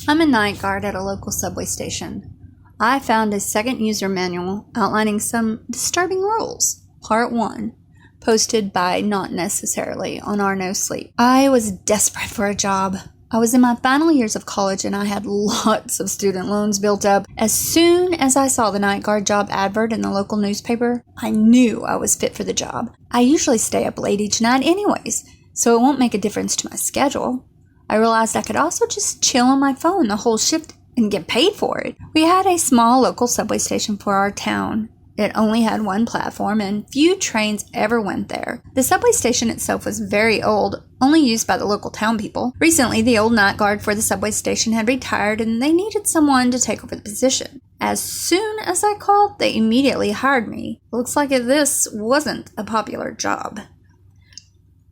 I'm a night guard at a local subway station. I found a second user manual outlining some disturbing rules. Part 1, posted by Notnecesarily on our No Sleep. I was desperate for a job. I was in my final years of college and I had lots of student loans built up. As soon as I saw the night guard job advert in the local newspaper, I knew I was fit for the job. I usually stay up late each night anyways, so it won't make a difference to my schedule. I realized I could also just chill on my phone the whole shift and get paid for it. We had a small local subway station for our town. It only had one platform and few trains ever went there. The subway station itself was very old, only used by the local town people. Recently, the old night guard for the subway station had retired and they needed someone to take over the position. As soon as I called, they immediately hired me. Looks like this wasn't a popular job.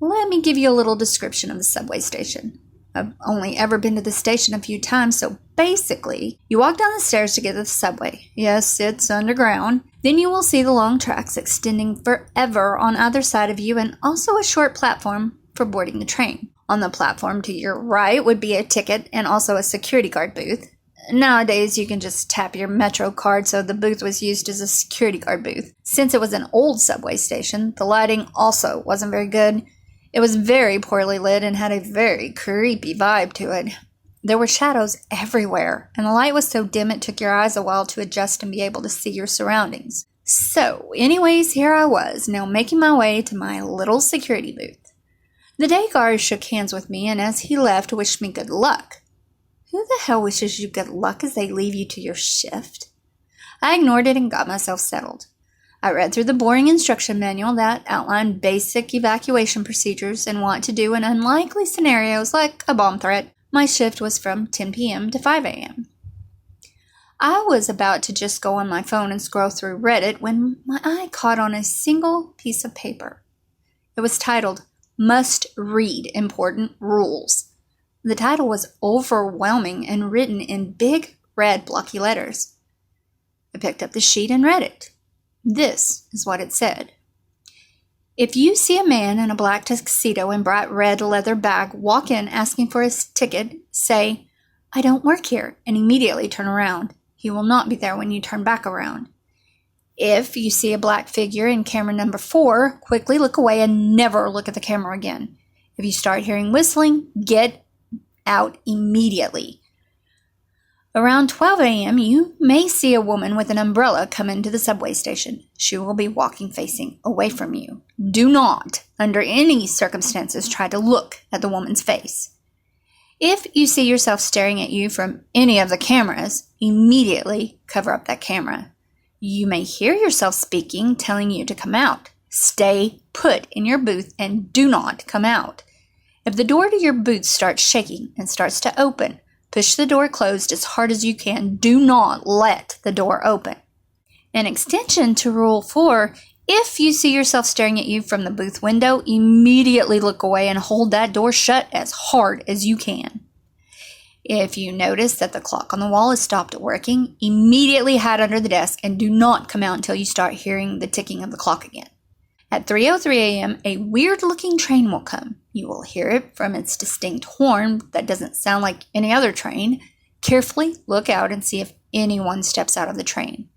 Let me give you a little description of the subway station. I've only ever been to the station a few times, so basically, you walk down the stairs to get to the subway. Yes, it's underground. Then you will see the long tracks extending forever on either side of you and also a short platform for boarding the train. On the platform to your right would be a ticket and also a security guard booth. Nowadays, you can just tap your Metro card, so the booth was used as a security guard booth. Since it was an old subway station, the lighting also wasn't very good. It was very poorly lit and had a very creepy vibe to it. There were shadows everywhere, and the light was so dim it took your eyes a while to adjust and be able to see your surroundings. So, anyways, here I was, now making my way to my little security booth. The day guard shook hands with me, and as he left, wished me good luck. Who the hell wishes you good luck as they leave you to your shift? I ignored it and got myself settled. I read through the boring instruction manual that outlined basic evacuation procedures and what to do in unlikely scenarios like a bomb threat. My shift was from 10 p.m. to 5 a.m. I was about to just go on my phone and scroll through Reddit when my eye caught on a single piece of paper. It was titled, "Must Read Important Rules." The title was overwhelming and written in big red blocky letters. I picked up the sheet and read it. This is what it said. If you see a man in a black tuxedo and bright red leather bag walk in asking for his ticket, say, "I don't work here," and immediately turn around. He will not be there when you turn back around. If you see a black figure in camera number 4, quickly look away and never look at the camera again. If you start hearing whistling, get out immediately. Around 12 a.m., you may see a woman with an umbrella come into the subway station. She will be walking facing away from you. Do not, under any circumstances, try to look at the woman's face. If you see yourself staring at you from any of the cameras, immediately cover up that camera. You may hear yourself speaking, telling you to come out. Stay put in your booth and do not come out. If the door to your booth starts shaking and starts to open, push the door closed as hard as you can. Do not let the door open. An extension to Rule 4, if you see yourself staring at you from the booth window, immediately look away and hold that door shut as hard as you can. If you notice that the clock on the wall has stopped working, immediately hide under the desk and do not come out until you start hearing the ticking of the clock again. At 3:03 a.m., a weird-looking train will come. You will hear it from its distinct horn that doesn't sound like any other train. Carefully look out and see if anyone steps out of the train.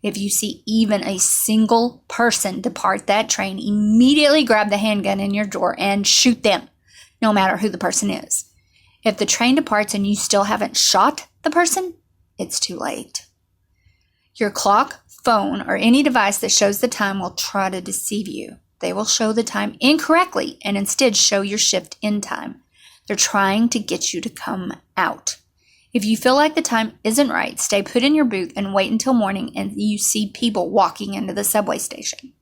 If you see even a single person depart that train, immediately grab the handgun in your drawer and shoot them, no matter who the person is. If the train departs and you still haven't shot the person, it's too late. Your clock, phone, or any device that shows the time will try to deceive you. They will show the time incorrectly and instead show your shift in time. They're trying to get you to come out. If you feel like the time isn't right, stay put in your booth and wait until morning and you see people walking into the subway station.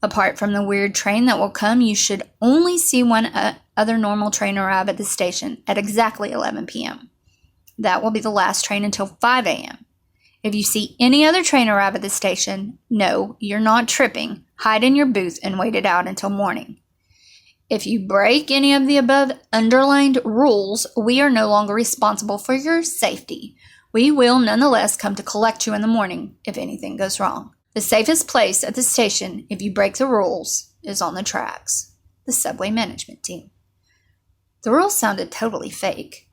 Apart from the weird train that will come, you should only see one other normal train arrive at the station at exactly 11 p.m. That will be the last train until 5 a.m. If you see any other train arrive at the station, no, you're not tripping. Hide in your booth and wait it out until morning. If you break any of the above underlined rules, we are no longer responsible for your safety. We will nonetheless come to collect you in the morning if anything goes wrong. The safest place at the station, if you break the rules, is on the tracks. The subway management team. The rules sounded totally fake.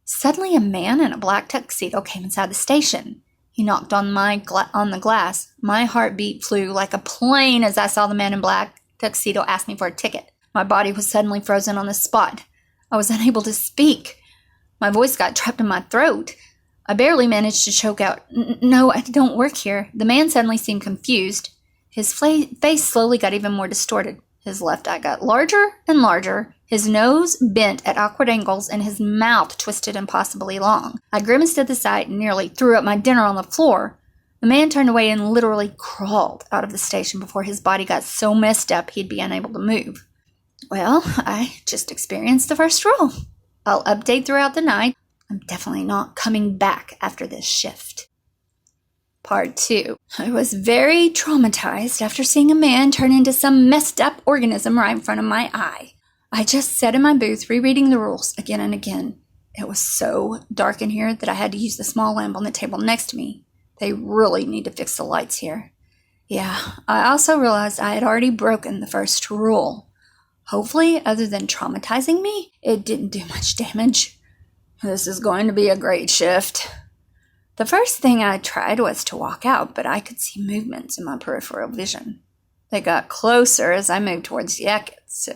Suddenly, a man in a black tuxedo came inside the station. He knocked on the glass. My heartbeat flew like a plane as I saw the man in black tuxedo ask me for a ticket. My body was suddenly frozen on the spot. I was unable to speak. My voice got trapped in my throat. I barely managed to choke out, "No, I don't work here." The man suddenly seemed confused. His face slowly got even more distorted. His left eye got larger and larger. His nose bent at awkward angles and his mouth twisted impossibly long. I grimaced at the sight and nearly threw up my dinner on the floor. The man turned away and literally crawled out of the station before his body got so messed up he'd be unable to move. Well, I just experienced the first rule. I'll update throughout the night. I'm definitely not coming back after this shift. Part 2. I was very traumatized after seeing a man turn into some messed up organism right in front of my eye. I just sat in my booth rereading the rules again and again. It was so dark in here that I had to use the small lamp on the table next to me. They really need to fix the lights here. Yeah, I also realized I had already broken the first rule. Hopefully, other than traumatizing me, it didn't do much damage. This is going to be a great shift. The first thing I tried was to walk out, but I could see movements in my peripheral vision. They got closer as I moved towards the exits.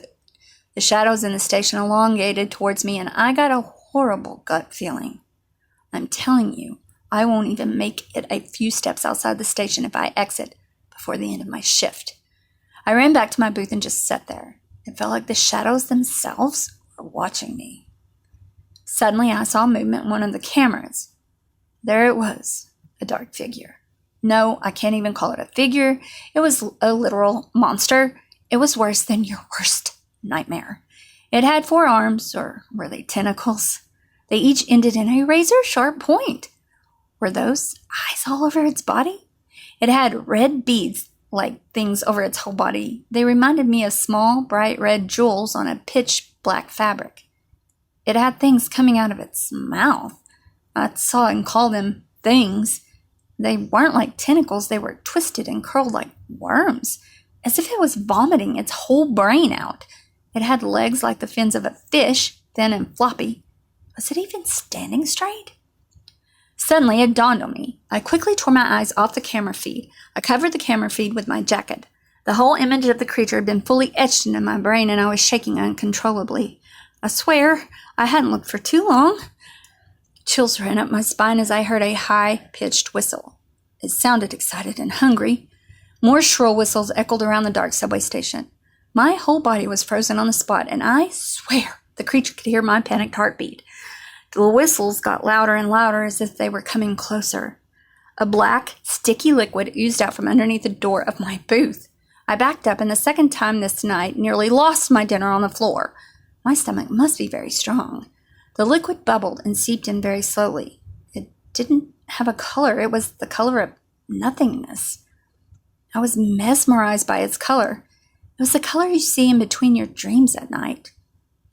The shadows in the station elongated towards me, and I got a horrible gut feeling. I'm telling you, I won't even make it a few steps outside the station if I exit before the end of my shift. I ran back to my booth and just sat there. It felt like the shadows themselves were watching me. Suddenly, I saw movement in one of the cameras. There it was, a dark figure. No, I can't even call it a figure. It was a literal monster. It was worse than your worst nightmare. It had 4 arms, or were they tentacles? They each ended in a razor-sharp point. Were those eyes all over its body? It had red beads-like things over its whole body. They reminded me of small, bright red jewels on a pitch-black fabric. It had things coming out of its mouth. I saw and called them things. They weren't like tentacles. They were twisted and curled like worms, as if it was vomiting its whole brain out. It had legs like the fins of a fish, thin and floppy. Was it even standing straight? Suddenly, it dawned on me. I quickly tore my eyes off the camera feed. I covered the camera feed with my jacket. The whole image of the creature had been fully etched into my brain, and I was shaking uncontrollably. I swear, I hadn't looked for too long. Chills ran up my spine as I heard a high-pitched whistle. It sounded excited and hungry. More shrill whistles echoed around the dark subway station. My whole body was frozen on the spot, and I swear the creature could hear my panicked heartbeat. The whistles got louder and louder as if they were coming closer. A black, sticky liquid oozed out from underneath the door of my booth. I backed up, and the second time this night nearly lost my dinner on the floor. My stomach must be very strong. The liquid bubbled and seeped in very slowly. It didn't have a color. It was the color of nothingness. I was mesmerized by its color. It was the color you see in between your dreams at night.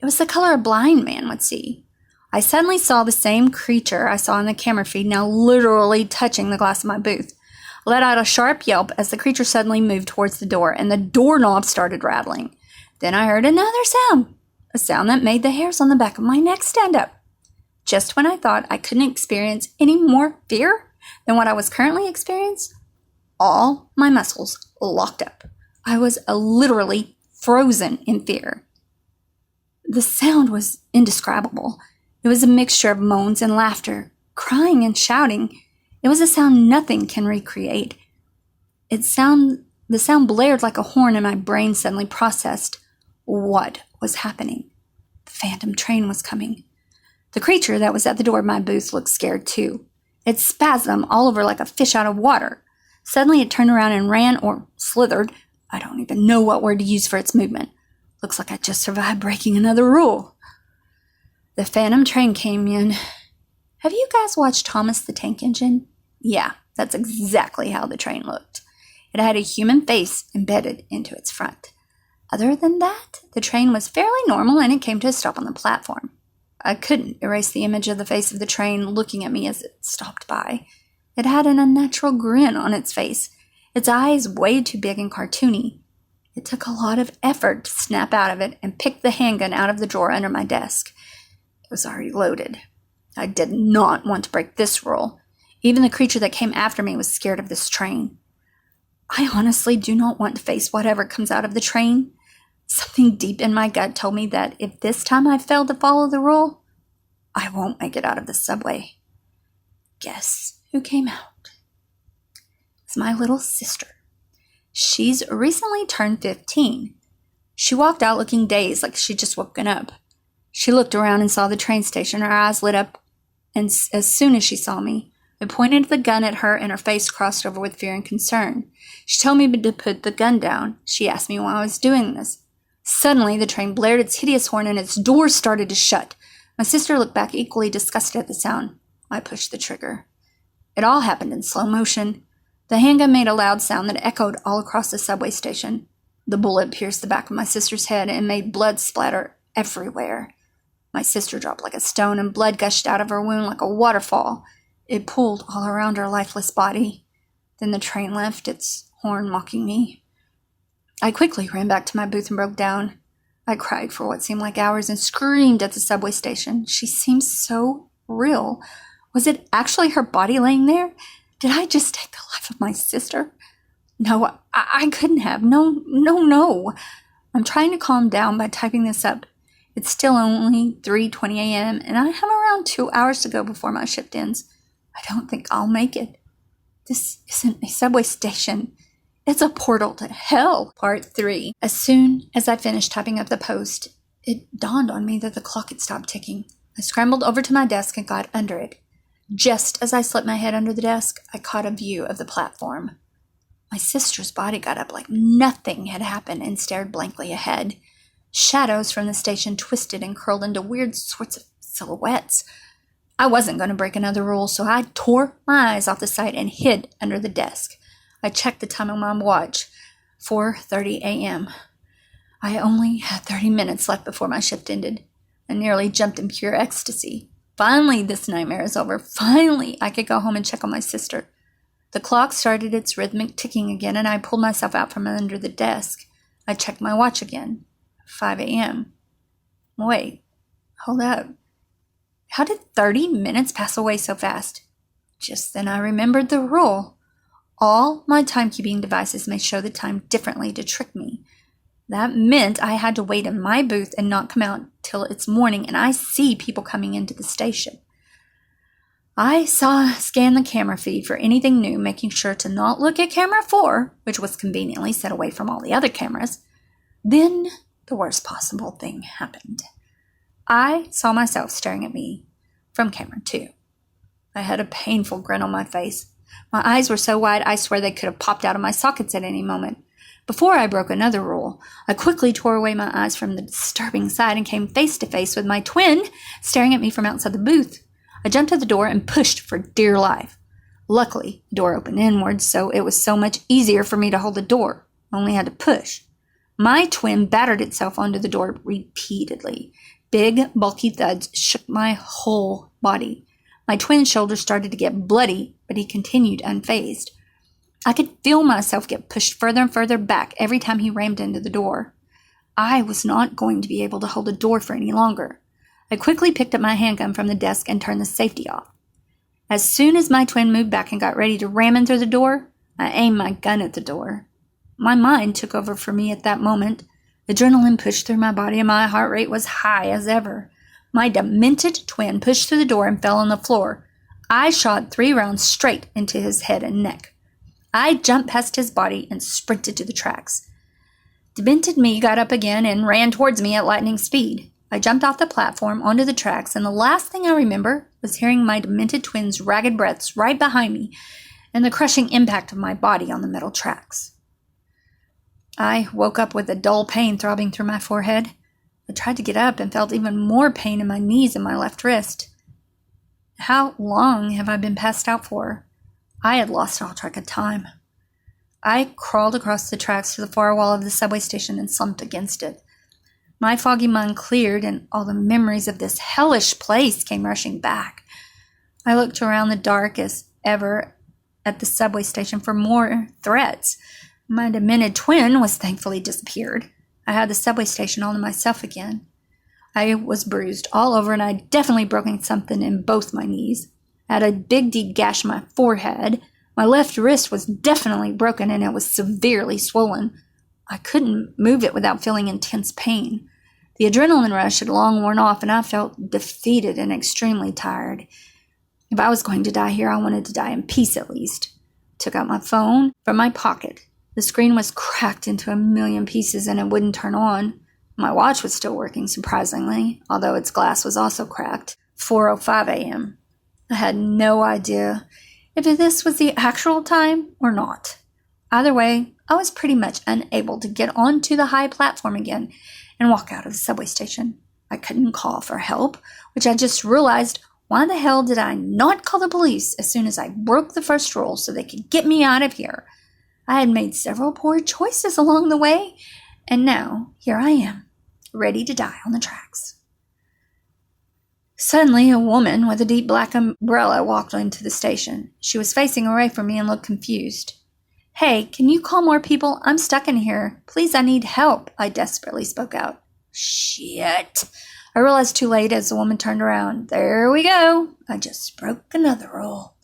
It was the color a blind man would see. I suddenly saw the same creature I saw in the camera feed now literally touching the glass of my booth. I let out a sharp yelp as the creature suddenly moved towards the door, and the doorknob started rattling. Then I heard another sound. A sound that made the hairs on the back of my neck stand up. Just when I thought I couldn't experience any more fear than what I was currently experiencing, all my muscles locked up. I was literally frozen in fear. The sound was indescribable. It was a mixture of moans and laughter, crying and shouting. It was a sound nothing can recreate. The sound blared like a horn, and my brain suddenly processed what was happening. The phantom train was coming. The creature that was at the door of my booth looked scared too. It spasmed all over like a fish out of water. Suddenly it turned around and ran, or slithered. I don't even know what word to use for its movement. Looks like I just survived breaking another rule. The phantom train came in. Have you guys watched Thomas the Tank Engine? Yeah, that's exactly how the train looked. It had a human face embedded into its front. Other than that, the train was fairly normal, and it came to a stop on the platform. I couldn't erase the image of the face of the train looking at me as it stopped by. It had an unnatural grin on its face, its eyes way too big and cartoony. It took a lot of effort to snap out of it and pick the handgun out of the drawer under my desk. It was already loaded. I did not want to break this rule. Even the creature that came after me was scared of this train. I honestly do not want to face whatever comes out of the train. Something deep in my gut told me that if this time I failed to follow the rule, I won't make it out of the subway. Guess who came out? It's my little sister. She's recently turned 15. She walked out looking dazed, like she'd just woken up. She looked around and saw the train station. Her eyes lit up, and as soon as she saw me, I pointed the gun at her and her face crossed over with fear and concern. She told me to put the gun down. She asked me why I was doing this. Suddenly, the train blared its hideous horn and its doors started to shut. My sister looked back equally disgusted at the sound. I pushed the trigger. It all happened in slow motion. The handgun made a loud sound that echoed all across the subway station. The bullet pierced the back of my sister's head and made blood splatter everywhere. My sister dropped like a stone and blood gushed out of her wound like a waterfall. It pooled all around her lifeless body. Then the train left, its horn mocking me. I quickly ran back to my booth and broke down. I cried for what seemed like hours and screamed at the subway station. She seemed so real. Was it actually her body laying there? Did I just take the life of my sister? No, I couldn't have. No. I'm trying to calm down by typing this up. It's still only 3:20 a.m. and I have around 2 hours to go before my shift ends. I don't think I'll make it. This isn't a subway station. It's a portal to hell. Part 3. As soon as I finished typing up the post, it dawned on me that the clock had stopped ticking. I scrambled over to my desk and got under it. Just as I slipped my head under the desk, I caught a view of the platform. My sister's body got up like nothing had happened and stared blankly ahead. Shadows from the station twisted and curled into weird sorts of silhouettes. I wasn't going to break another rule, so I tore my eyes off the sight and hid under the desk. I checked the time on my watch. 4:30 a.m. I only had 30 minutes left before my shift ended. I nearly jumped in pure ecstasy. Finally, this nightmare is over. Finally, I could go home and check on my sister. The clock started its rhythmic ticking again, and I pulled myself out from under the desk. I checked my watch again. 5 a.m. Wait, hold up. How did 30 minutes pass away so fast? Just then I remembered the rule. All my timekeeping devices may show the time differently to trick me. That meant I had to wait in my booth and not come out till it's morning and I see people coming into the station. I scanned the camera feed for anything new, making sure to not look at camera 4, which was conveniently set away from all the other cameras. Then the worst possible thing happened. I saw myself staring at me from camera 2. I had a painful grin on my face. My eyes were so wide I swear they could have popped out of my sockets at any moment. Before I broke another rule, I quickly tore away my eyes from the disturbing sight and came face to face with my twin staring at me from outside the booth. I jumped to the door and pushed for dear life. Luckily, the door opened inwards, so it was so much easier for me to hold the door. I only had to push. My twin battered itself onto the door repeatedly. Big, bulky thuds shook my whole body. My twin's shoulder started to get bloody, but he continued unfazed. I could feel myself get pushed further and further back every time he rammed into the door. I was not going to be able to hold the door for any longer. I quickly picked up my handgun from the desk and turned the safety off. As soon as my twin moved back and got ready to ram in through the door, I aimed my gun at the door. My mind took over for me at that moment. Adrenaline pushed through my body and my heart rate was high as ever. My demented twin pushed through the door and fell on the floor. I shot 3 rounds straight into his head and neck. I jumped past his body and sprinted to the tracks. Demented me got up again and ran towards me at lightning speed. I jumped off the platform onto the tracks, and the last thing I remember was hearing my demented twin's ragged breaths right behind me and the crushing impact of my body on the metal tracks. I woke up with a dull pain throbbing through my forehead. I tried to get up and felt even more pain in my knees and my left wrist. How long have I been passed out for? I had lost all track of time. I crawled across the tracks to the far wall of the subway station and slumped against it. My foggy mind cleared, and all the memories of this hellish place came rushing back. I looked around the dark as ever at the subway station for more threats. My demented twin was thankfully disappeared. I had the subway station all to myself again. I was bruised all over, and I'd definitely broken something in both my knees. I had a big deep gash in my forehead. My left wrist was definitely broken, and it was severely swollen. I couldn't move it without feeling intense pain. The adrenaline rush had long worn off, and I felt defeated and extremely tired. If I was going to die here, I wanted to die in peace at least. I took out my phone from my pocket. The screen was cracked into a million pieces, and it wouldn't turn on. My watch was still working, surprisingly, although its glass was also cracked. 4:05 a.m. I had no idea if this was the actual time or not. Either way, I was pretty much unable to get onto the high platform again and walk out of the subway station. I couldn't call for help, which I just realized, why the hell did I not call the police as soon as I broke the first rule so they could get me out of here? I had made several poor choices along the way, and now here I am, ready to die on the tracks. Suddenly, a woman with a deep black umbrella walked into the station. She was facing away from me and looked confused. "Hey, can you call more people? I'm stuck in here. Please, I need help," I desperately spoke out. Shit. I realized too late as the woman turned around. There we go. I just broke another rule.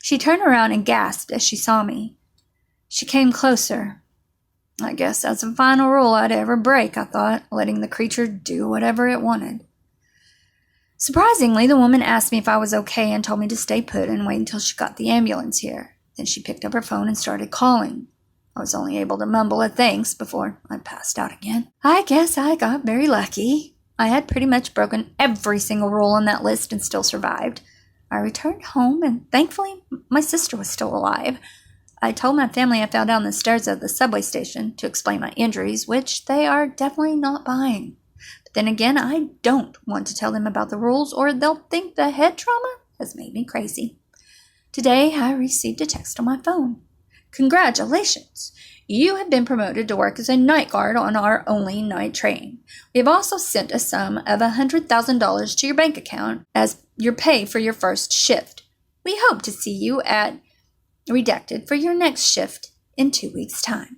She turned around and gasped as she saw me. She came closer. I guess that's the final rule I'd ever break, I thought, letting the creature do whatever it wanted. Surprisingly, the woman asked me if I was okay and told me to stay put and wait until she got the ambulance here. Then she picked up her phone and started calling. I was only able to mumble a thanks before I passed out again. I guess I got very lucky. I had pretty much broken every single rule on that list and still survived. I returned home, and thankfully my sister was still alive. I told my family I fell down the stairs of the subway station to explain my injuries, which they are definitely not buying. But then again, I don't want to tell them about the rules, or they'll think the head trauma has made me crazy. Today, I received a text on my phone. Congratulations! You have been promoted to work as a night guard on our only night train. We have also sent a sum of $100,000 to your bank account as your pay for your first shift. We hope to see you at Redacted for your next shift in 2 weeks' time.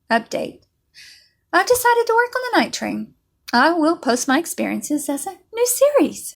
Update. I've decided to work on the night train. I will post my experiences as a new series.